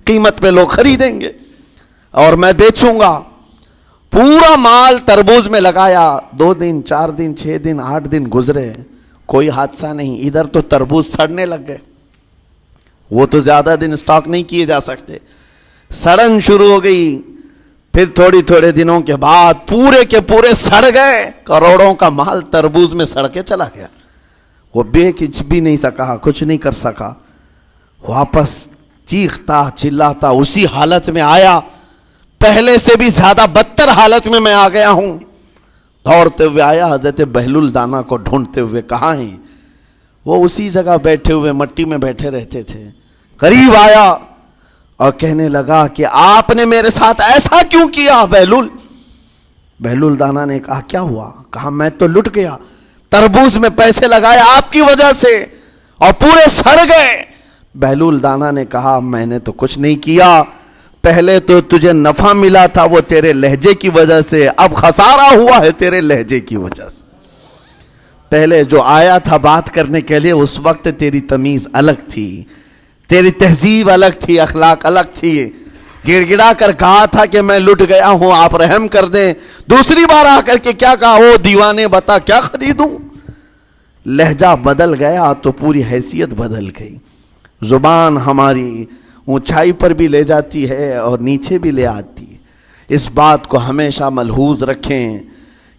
قیمت پہ لوگ خریدیں گے اور میں بیچوں گا۔ پورا مال تربوز میں لگایا، 2 دن 4 دن 6 دن 8 دن گزرے، کوئی حادثہ نہیں، ادھر تو تربوز سڑنے لگ گئے، وہ تو زیادہ دن سٹاک نہیں کیے جا سکتے، سڑن شروع ہو گئی، پھر تھوڑے دنوں کے بعد پورے کے پورے سڑ گئے، کروڑوں کا مال تربوز میں سڑ کے چلا گیا، وہ بیچ بھی نہیں سکا، کچھ نہیں کر سکا، واپس چیختا چلاتا اسی حالت میں آیا، پہلے سے بھی زیادہ بدتر حالت میں آ گیا ہوں، دوڑتے ہوئے آیا، حضرت بہلول دانا کو ڈھونڈتے ہوئے، کہاں ہیں؟ وہ اسی جگہ بیٹھے ہوئے مٹی میں بیٹھے رہتے تھے، قریب آیا اور کہنے لگا کہ آپ نے میرے ساتھ ایسا کیوں کیا بہلول؟ بہلول دانا نے کہا کیا ہوا؟ کہا میں تو لٹ گیا، تربوز میں پیسے لگائے آپ کی وجہ سے اور پورے سڑ گئے۔ بہلول دانا نے کہا میں نے تو کچھ نہیں کیا، پہلے تو تجھے نفع ملا تھا وہ تیرے لہجے کی وجہ سے، اب خسارہ ہوا ہے تیرے لہجے کی وجہ سے۔ پہلے جو آیا تھا بات کرنے کے لیے اس وقت تیری تمیز الگ تھی، تیری تہذیب الگ تھی، اخلاق الگ تھی، گڑ گڑا کر کہا تھا کہ میں لٹ گیا ہوں آپ رحم کر دیں۔ دوسری بار آ کر کے کیا کہا؟ او دیوانے بتا کیا خریدوں؟ لہجہ بدل گیا تو پوری حیثیت بدل گئی۔ زبان ہماری اونچائی پر بھی لے جاتی ہے اور نیچے بھی لے آتی ہے۔ اس بات کو ہمیشہ ملحوظ رکھیں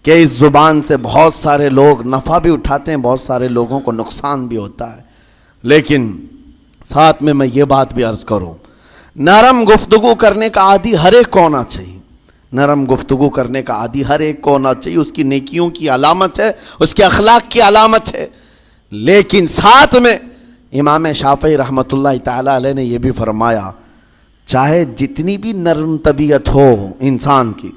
کہ اس زبان سے بہت سارے لوگ نفع بھی اٹھاتے ہیں، بہت سارے لوگوں کو نقصان بھی ہوتا ہے۔ لیکن ساتھ میں یہ بات بھی عرض کروں، نرم گفتگو کرنے کا عادی ہر ایک کو ہونا چاہیے، نرم گفتگو کرنے کا عادی ہر ایک کو ہونا چاہیے، اس کی نیکیوں کی علامت ہے، اس کے اخلاق کی علامت ہے۔ لیکن ساتھ میں امام شافعی رحمۃ اللہ تعالی علیہ نے یہ بھی فرمایا، چاہے جتنی بھی نرم طبیعت ہو انسان کی،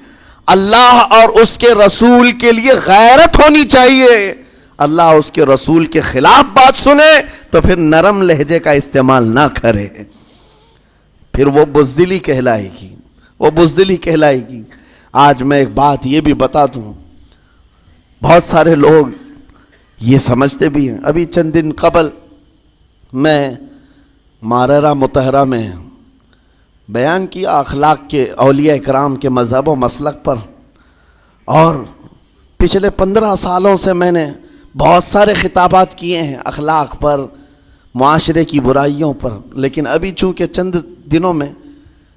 اللہ اور اس کے رسول کے لیے غیرت ہونی چاہیے۔ اللہ اس کے رسول کے خلاف بات سنے تو پھر نرم لہجے کا استعمال نہ کرے، پھر وہ بزدلی کہلائے گی، وہ بزدلی کہلائے گی۔ آج میں ایک بات یہ بھی بتا دوں، بہت سارے لوگ یہ سمجھتے بھی ہیں۔ ابھی چند دن قبل میں ماررہ مطہرہ میں بیان کیا اخلاق کے، اولیاء اکرام کے مذہب و مسلک پر، اور پچھلے 15 سالوں سے میں نے بہت سارے خطابات کیے ہیں اخلاق پر، معاشرے کی برائیوں پر، لیکن ابھی چونکہ چند دنوں میں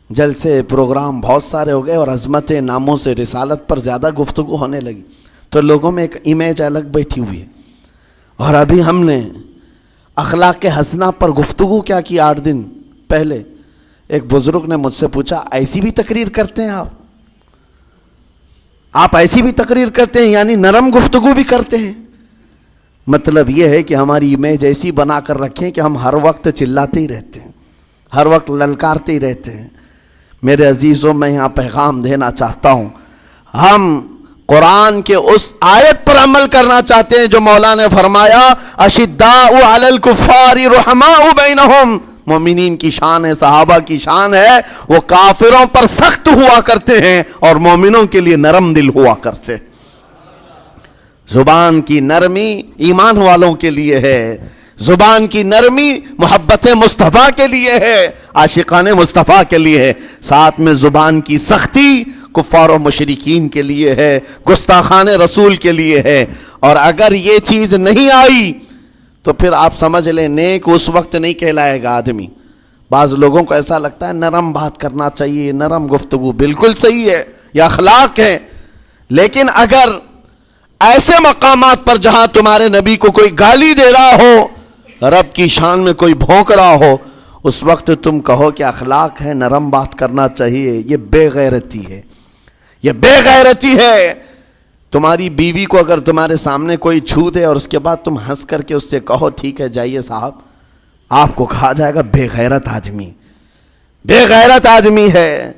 جلسے پروگرام بہت سارے ہو گئے اور عظمت ناموں سے رسالت پر زیادہ گفتگو ہونے لگی، تو لوگوں میں ایک امیج الگ بیٹھی ہوئی ہے۔ اور ابھی ہم نے اخلاق حسنہ پر گفتگو کیا کی 8 دن پہلے، ایک بزرگ نے مجھ سے پوچھا ایسی بھی تقریر کرتے ہیں آپ ایسی بھی تقریر کرتے ہیں، یعنی نرم گفتگو بھی کرتے ہیں؟ مطلب یہ ہے کہ ہماری امیج ایسی بنا کر رکھیں کہ ہم ہر وقت چلاتے ہی رہتے ہیں، ہر وقت للکارتے ہی رہتے ہیں۔ میرے عزیزوں، میں یہاں پیغام دینا چاہتا ہوں، ہم قرآن کے اس آیت پر عمل کرنا چاہتے ہیں جو مولا نے فرمایا اشداء علی الکفار رحماء بینہم۔ مومنین کی شان ہے، صحابہ کی شان ہے، وہ کافروں پر سخت ہوا کرتے ہیں اور مومنوں کے لیے نرم دل ہوا کرتے ہیں۔ زبان کی نرمی ایمان والوں کے لیے ہے، زبان کی نرمی محبت مصطفیٰ کے لیے ہے، عاشقان مصطفیٰ کے لیے ہے، ساتھ میں زبان کی سختی کفار و مشرکین کے لیے ہے، گستاخان رسول کے لیے ہے۔ اور اگر یہ چیز نہیں آئی تو پھر آپ سمجھ لیں نیک اس وقت نہیں کہلائے گا آدمی۔ بعض لوگوں کو ایسا لگتا ہے نرم بات کرنا چاہیے، نرم گفتگو، بالکل صحیح ہے، یہ اخلاق ہے، لیکن اگر ایسے مقامات پر جہاں تمہارے نبی کو کوئی گالی دے رہا ہو، رب کی شان میں کوئی بھونک رہا ہو، اس وقت تم کہو کہ اخلاق ہے، نرم بات کرنا چاہیے، یہ بے غیرتی ہے، یہ بے غیرتی ہے۔ تمہاری بیوی کو اگر تمہارے سامنے کوئی چھو دے اور اس کے بعد تم ہنس کر کے اس سے کہو ٹھیک ہے جائیے صاحب، آپ کو کہا جائے گا بے غیرت آدمی، بے غیرت آدمی ہے۔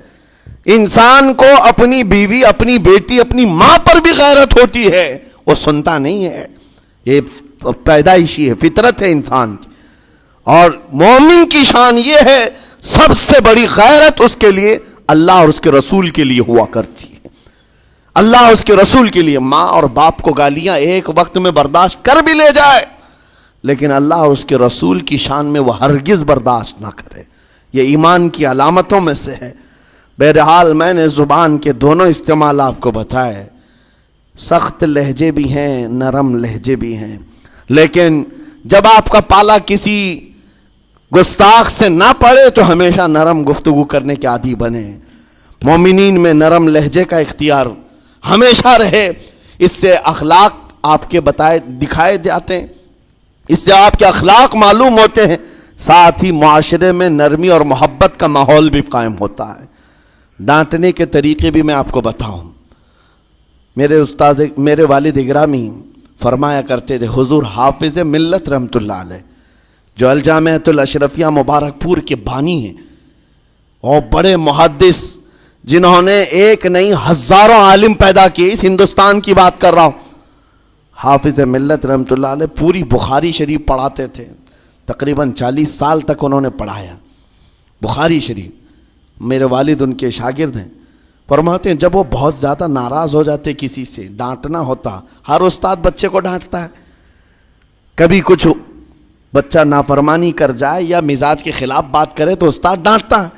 انسان کو اپنی بیوی، اپنی بیٹی، اپنی ماں پر بھی غیرت ہوتی ہے، وہ سنتا نہیں ہے، یہ پیدائشی ہے، فطرت ہے انسان کی۔ اور مومن کی شان یہ ہے سب سے بڑی غیرت اس کے لیے اللہ اور اس کے رسول کے لیے ہوا کرتی ہے۔ اللہ اور اس کے رسول کے لیے ماں اور باپ کو گالیاں ایک وقت میں برداشت کر بھی لے جائے، لیکن اللہ اور اس کے رسول کی شان میں وہ ہرگز برداشت نہ کرے، یہ ایمان کی علامتوں میں سے ہے۔ بہرحال میں نے زبان کے دونوں استعمال آپ کو بتائے، سخت لہجے بھی ہیں، نرم لہجے بھی ہیں، لیکن جب آپ کا پالا کسی گستاخ سے نہ پڑے تو ہمیشہ نرم گفتگو کرنے کے عادی بنے۔ مومنین میں نرم لہجے کا اختیار ہمیشہ رہے، اس سے اخلاق آپ کے بتائے دکھائے جاتے ہیں، اس سے آپ کے اخلاق معلوم ہوتے ہیں، ساتھ ہی معاشرے میں نرمی اور محبت کا ماحول بھی قائم ہوتا ہے۔ ڈانٹنے کے طریقے بھی میں آپ کو بتاؤں، میرے والد اگرامی فرمایا کرتے تھے، حضور حافظ ملت رحمت اللہ علیہ جو الجامعۃ الاشرفیہ مبارک پور کے بانی ہیں اور بڑے محدث، جنہوں نے ایک نہیں ہزاروں عالم پیدا کیے، اس ہندوستان کی بات کر رہا ہوں، حافظ ملت رحمۃ اللہ علیہ پوری بخاری شریف پڑھاتے تھے، تقریباً 40 سال تک انہوں نے پڑھایا بخاری شریف. میرے والد ان کے شاگرد ہیں. فرماتے ہیں جب وہ بہت زیادہ ناراض ہو جاتے کسی سے، ڈانٹنا ہوتا، ہر استاد بچے کو ڈانٹتا ہے، کبھی کچھ بچہ نافرمانی کر جائے یا مزاج کے خلاف بات کرے تو استاد ڈانٹتا ہے.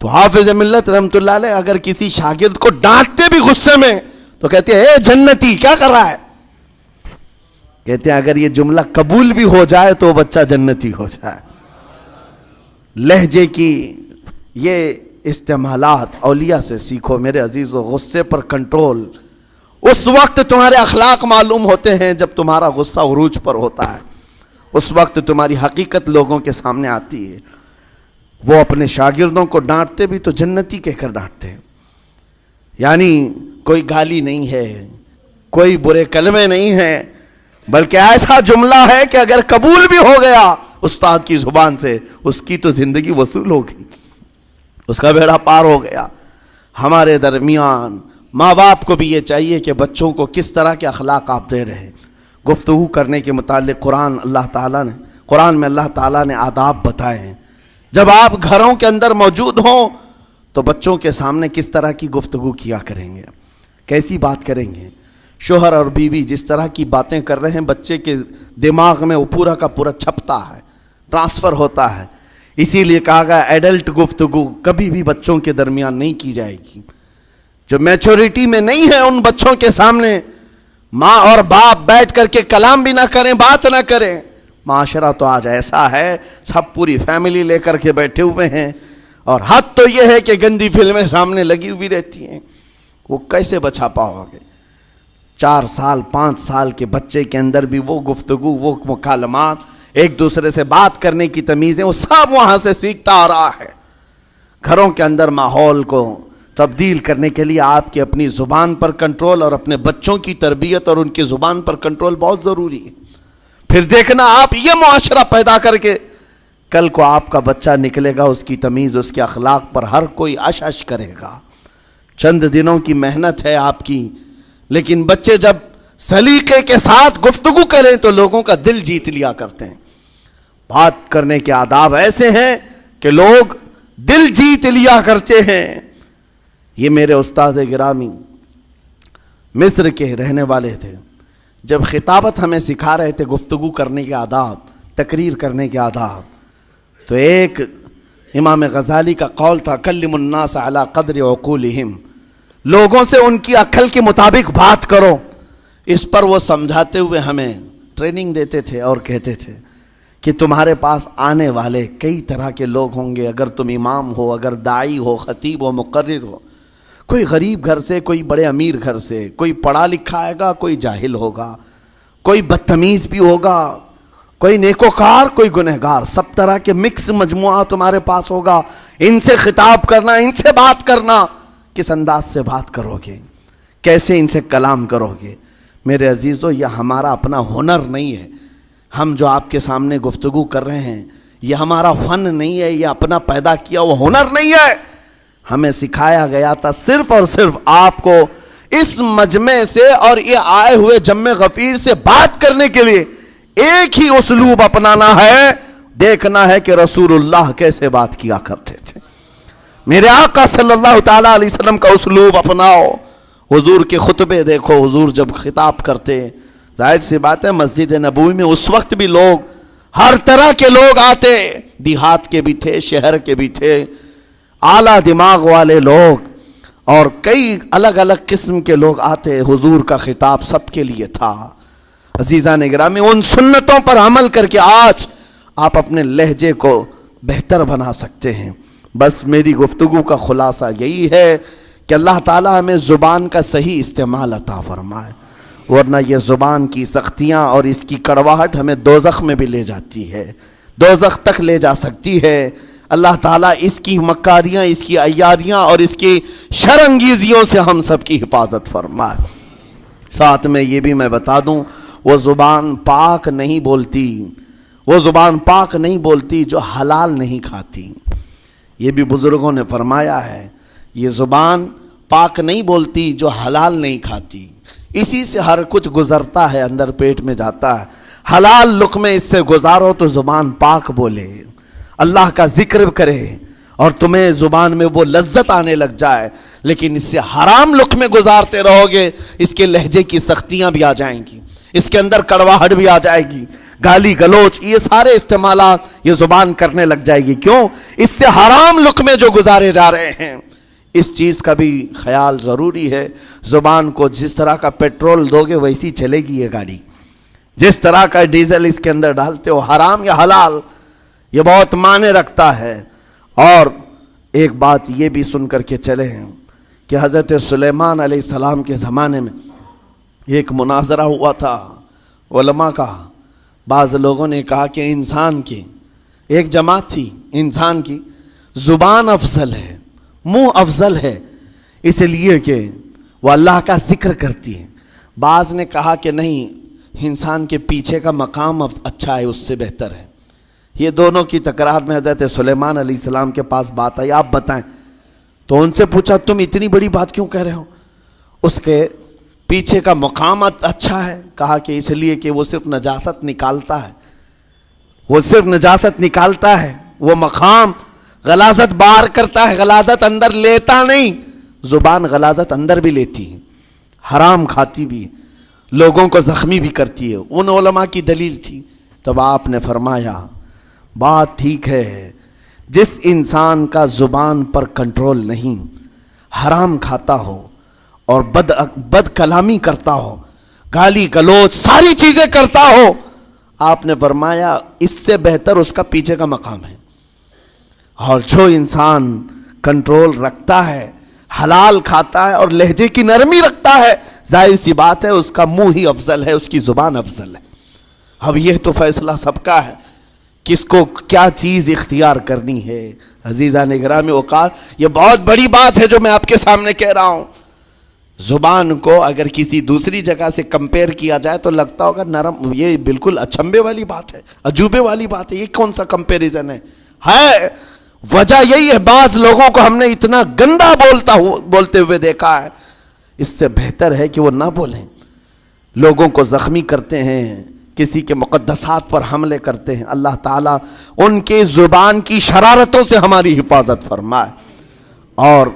تو حافظ ملت رحمۃ اللہ علیہ اگر کسی شاگرد کو ڈانٹتے بھی غصے میں تو کہتے ہیں اے جنتی کیا کر رہا ہے. کہتے ہیں اگر یہ جملہ قبول بھی ہو جائے تو بچہ جنتی ہو جائے. لہجے کی یہ استعمالات اولیاء سے سیکھو میرے عزیزو. غصے پر کنٹرول اس وقت تمہارے اخلاق معلوم ہوتے ہیں جب تمہارا غصہ عروج پر ہوتا ہے، اس وقت تمہاری حقیقت لوگوں کے سامنے آتی ہے. وہ اپنے شاگردوں کو ڈانٹتے بھی تو جنتی کہہ کر ڈانٹتے ہیں، یعنی کوئی گالی نہیں ہے، کوئی برے کلمے نہیں ہیں، بلکہ ایسا جملہ ہے کہ اگر قبول بھی ہو گیا استاد کی زبان سے، اس کی تو زندگی وصول ہوگی، اس کا بیڑا پار ہو گیا. ہمارے درمیان ماں باپ کو بھی یہ چاہیے کہ بچوں کو کس طرح کے اخلاق آپ دے رہے ہیں. گفتگو کرنے کے متعلق قرآن میں اللہ تعالیٰ نے آداب بتائے ہیں. جب آپ گھروں کے اندر موجود ہوں تو بچوں کے سامنے کس طرح کی گفتگو کیا کریں گے، کیسی بات کریں گے. شوہر اور بیوی جس طرح کی باتیں کر رہے ہیں بچے کے دماغ میں وہ پورا کا پورا چھپتا ہے، ٹرانسفر ہوتا ہے. اسی لیے کہا گیا ایڈلٹ گفتگو کبھی بھی بچوں کے درمیان نہیں کی جائے گی. جو میچورٹی میں نہیں ہے ان بچوں کے سامنے ماں اور باپ بیٹھ کر کے کلام بھی نہ کریں، بات نہ کریں. معاشرہ تو آج ایسا ہے، سب پوری فیملی لے کر کے بیٹھے ہوئے ہیں، اور حد تو یہ ہے کہ گندی فلمیں سامنے لگی ہوئی رہتی ہیں. وہ کیسے بچا پاؤ گے؟ 4 سال 5 سال کے بچے کے اندر بھی وہ گفتگو، وہ مکالمات، ایک دوسرے سے بات کرنے کی تمیزیں، وہ سب وہاں سے سیکھتا آ رہا ہے. گھروں کے اندر ماحول کو تبدیل کرنے کے لیے آپ کی اپنی زبان پر کنٹرول اور اپنے بچوں کی تربیت اور ان کی زبان پر کنٹرول بہت ضروری ہے. پھر دیکھنا آپ یہ معاشرہ پیدا کر کے کل کو آپ کا بچہ نکلے گا، اس کی تمیز، اس کے اخلاق پر ہر کوئی اش اش کرے گا. چند دنوں کی محنت ہے آپ کی، لیکن بچے جب سلیقے کے ساتھ گفتگو کریں تو لوگوں کا دل جیت لیا کرتے ہیں. بات کرنے کے آداب ایسے ہیں کہ لوگ دل جیت لیا کرتے ہیں. یہ میرے استاد گرامی مصر کے رہنے والے تھے. جب خطابت ہمیں سکھا رہے تھے گفتگو کرنے کے آداب، تقریر کرنے کے آداب، تو ایک امام غزالی کا قول تھا کلم الناس علی قدر عقولہم، لوگوں سے ان کی عقل کے مطابق بات کرو. اس پر وہ سمجھاتے ہوئے ہمیں ٹریننگ دیتے تھے اور کہتے تھے کہ تمہارے پاس آنے والے کئی طرح کے لوگ ہوں گے. اگر تم امام ہو، اگر داعی ہو، خطیب ہو، مقرر ہو، کوئی غریب گھر سے، کوئی بڑے امیر گھر سے، کوئی پڑھا لکھا آئے گا، کوئی جاہل ہوگا، کوئی بدتمیز بھی ہوگا، کوئی نیکوکار، کوئی گنہگار، سب طرح کے مکس مجموعہ تمہارے پاس ہوگا. ان سے خطاب کرنا، ان سے بات کرنا، کس انداز سے بات کرو گے، کیسے ان سے کلام کرو گے. میرے عزیزو یہ ہمارا اپنا ہنر نہیں ہے. ہم جو آپ کے سامنے گفتگو کر رہے ہیں یہ ہمارا فن نہیں ہے، یہ اپنا پیدا کیا وہ ہنر نہیں ہے. ہمیں سکھایا گیا تھا صرف اور صرف آپ کو اس مجمع سے اور یہ آئے ہوئے جمع غفیر سے بات کرنے کے لیے ایک ہی اسلوب اپنانا ہے. دیکھنا ہے کہ رسول اللہ کیسے بات کیا کرتے تھے. میرے آقا صلی اللہ تعالیٰ علیہ وسلم کا اسلوب اپناؤ. حضور کے خطبے دیکھو، حضور جب خطاب کرتے، ظاہر سی بات ہے مسجد نبوی میں اس وقت بھی لوگ، ہر طرح کے لوگ آتے، دیہات کے بھی تھے، شہر کے بھی تھے، اعلیٰ دماغ والے لوگ اور کئی الگ الگ قسم کے لوگ آتے. حضور کا خطاب سب کے لیے تھا. عزیزان گرامی، ان سنتوں پر عمل کر کے آج آپ اپنے لہجے کو بہتر بنا سکتے ہیں. بس میری گفتگو کا خلاصہ یہی ہے کہ اللہ تعالیٰ ہمیں زبان کا صحیح استعمال عطا فرمائے، ورنہ یہ زبان کی سختیاں اور اس کی کڑواہٹ ہمیں دوزخ میں بھی لے جاتی ہے، دوزخ تک لے جا سکتی ہے. اللہ تعالیٰ اس کی مکاریاں، اس کی عیاریاں اور اس کی شرانگیزیوں سے ہم سب کی حفاظت فرمائے. ساتھ میں یہ بھی میں بتا دوں، وہ زبان پاک نہیں بولتی، وہ زبان پاک نہیں بولتی جو حلال نہیں کھاتی. یہ بھی بزرگوں نے فرمایا ہے, یہ زبان پاک نہیں بولتی جو حلال نہیں کھاتی. اسی سے ہر کچھ گزرتا ہے, اندر پیٹ میں جاتا ہے. حلال لقمے اس سے گزارو تو زبان پاک بولے, اللہ کا ذکر کرے اور تمہیں زبان میں وہ لذت آنے لگ جائے. لیکن اس سے حرام لقمے گزارتے رہو گے, اس کے لہجے کی سختیاں بھی آ جائیں گی, اس کے اندر کڑواہٹ بھی آ جائے گی, گالی گلوچ, یہ سارے استعمالات یہ زبان کرنے لگ جائے گی. کیوں؟ اس سے حرام لقمے جو گزارے جا رہے ہیں. اس چیز کا بھی خیال ضروری ہے. زبان کو جس طرح کا پیٹرول دو گے ویسی چلے گی یہ گاڑی. جس طرح کا ڈیزل اس کے اندر ڈالتے ہو, حرام یا حلال, یہ بہت معنی رکھتا ہے. اور ایک بات یہ بھی سن کر کے چلے ہیں کہ حضرت سلیمان علیہ السلام کے زمانے میں ایک مناظرہ ہوا تھا علماء کا. بعض لوگوں نے کہا کہ انسان کی ایک جماعت تھی, انسان کی زبان افضل ہے, منہ افضل ہے, اس لیے کہ وہ اللہ کا ذکر کرتی ہے. بعض نے کہا کہ نہیں, انسان کے پیچھے کا مقام اچھا ہے, اس سے بہتر ہے. یہ دونوں کی تکرار میں حضرت سلیمان علیہ السلام کے پاس بات آئی, آپ بتائیں. تو ان سے پوچھا تم اتنی بڑی بات کیوں کہہ رہے ہو, اس کے پیچھے کا مقام اچھا ہے. کہا کہ اس لیے کہ وہ صرف نجاست نکالتا ہے, وہ صرف نجاست نکالتا ہے, وہ مقام غلاظت باہر کرتا ہے, غلاظت اندر لیتا نہیں. زبان غلاظت اندر بھی لیتی ہے, حرام کھاتی بھی, لوگوں کو زخمی بھی کرتی ہے. ان علماء کی دلیل تھی. تب آپ نے فرمایا بات ٹھیک ہے, جس انسان کا زبان پر کنٹرول نہیں, حرام کھاتا ہو اور بد کلامی کرتا ہو, گالی گلوچ ساری چیزیں کرتا ہو, آپ نے فرمایا اس سے بہتر اس کا پیچھے کا مقام ہے. اور جو انسان کنٹرول رکھتا ہے, حلال کھاتا ہے اور لہجے کی نرمی رکھتا ہے, ظاہر سی بات ہے اس کا منہ ہی افضل ہے, اس کی زبان افضل ہے. اب یہ تو فیصلہ سب کا ہے, کس کو کیا چیز اختیار کرنی ہے. عزیزان گرامی اوقات, یہ بہت بڑی بات ہے جو میں آپ کے سامنے کہہ رہا ہوں. زبان کو اگر کسی دوسری جگہ سے کمپیئر کیا جائے تو لگتا ہوگا نرم, یہ بالکل اچنبے والی بات ہے, عجوبے والی بات ہے, یہ کون سا کمپیریزن ہے. وجہ یہی ہے, بعض لوگوں کو ہم نے اتنا گندا بولتے ہوئے دیکھا ہے, اس سے بہتر ہے کہ وہ نہ بولیں. لوگوں کو زخمی کرتے ہیں, کسی کے مقدسات پر حملے کرتے ہیں. اللہ تعالیٰ ان کے زبان کی شرارتوں سے ہماری حفاظت فرمائے. اور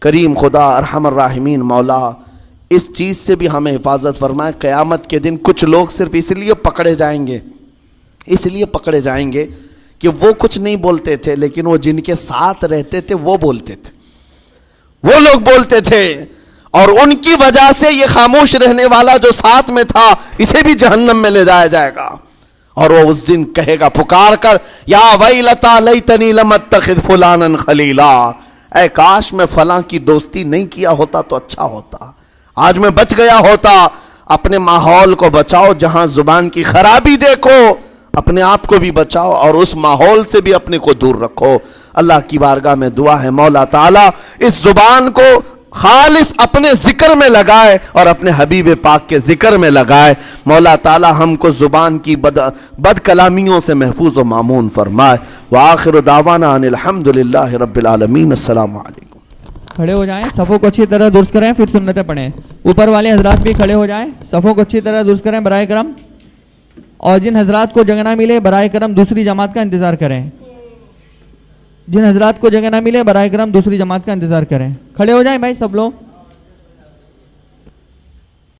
کریم خدا ارحم الراحمین مولا اس چیز سے بھی ہمیں حفاظت فرمائے. قیامت کے دن کچھ لوگ صرف اس لیے پکڑے جائیں گے کہ وہ کچھ نہیں بولتے تھے, لیکن وہ جن کے ساتھ رہتے تھے وہ بولتے تھے, وہ لوگ بولتے تھے, اور ان کی وجہ سے یہ خاموش رہنے والا جو ساتھ میں تھا اسے بھی جہنم میں لے جایا جائے گا. اور وہ اس دن کہے گا پکار کر, یا ویلتا لیتنی لم اتخذ فلانا خلیلا, اے کاش میں فلاں کی دوستی نہیں کیا ہوتا تو اچھا ہوتا, آج میں بچ گیا ہوتا. اپنے ماحول کو بچاؤ, جہاں زبان کی خرابی دیکھو اپنے آپ کو بھی بچاؤ اور اس ماحول سے بھی اپنے کو دور رکھو. اللہ کی بارگاہ میں دعا ہے مولا تعالیٰ اس زبان کو خالص اپنے ذکر میں لگائے اور اپنے حبیب پاک کے ذکر میں لگائے. مولا تعالیٰ ہم کو زبان کی بد کلامیوں سے محفوظ و مامون فرمائے. وآخر دعوانا ان الحمدللہ رب العالمین. السلام علیکم. کھڑے ہو جائیں, صفوں کو اچھی طرح درست کریں, پھر سنتیں پڑھیں. اوپر والے حضرات بھی کھڑے ہو جائیں, صفوں کو اچھی طرح درست کریں برائے کرم. اور جن حضرات کو جگہ نہ ملے برائے کرم دوسری جماعت کا انتظار کریں. جن حضرات کو جگہ نہ ملے برائے کرم دوسری جماعت کا انتظار کریں. کھڑے ہو جائیں بھائی سب لوگ.